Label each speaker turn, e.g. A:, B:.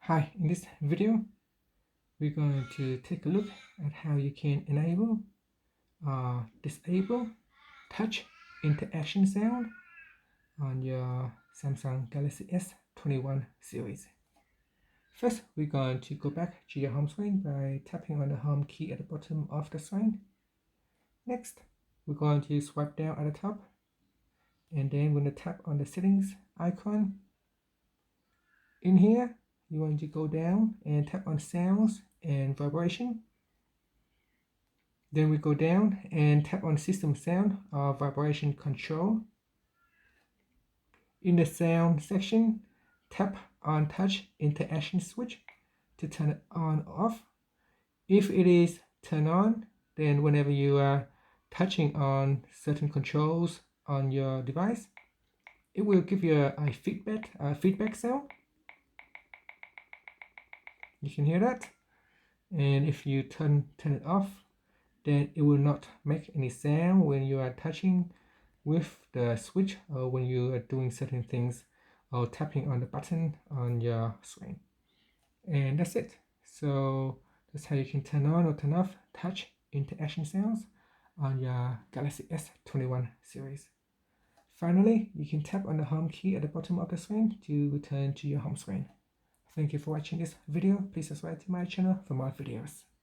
A: Hi, in this video, we're going to take a look at how you can enable or disable touch interaction sound on your Samsung Galaxy S21 series. First, we're going to go back to your home screen by tapping on the home key at the bottom of the screen. Next, we're going to swipe down at the top, and then we're going to tap on the settings icon. In here, you want to go down and tap on sounds and vibration. Then we go down and tap on system sound or vibration control. In the sound section, tap on touch interaction switch to turn it on or off. If it is turned on, then whenever you are touching on certain controls on your device, it will give you a feedback sound. You can hear that. And if you turn it off, then it will not make any sound when you are touching with the switch or when you are doing certain things or tapping on the button on your screen. And that's it. So that's how you can turn on or turn off touch interaction sounds on your Galaxy S21 series. Finally, you can tap on the home key at the bottom of the screen to return to your home screen. Thank you for watching this video. Please subscribe to my channel for more videos.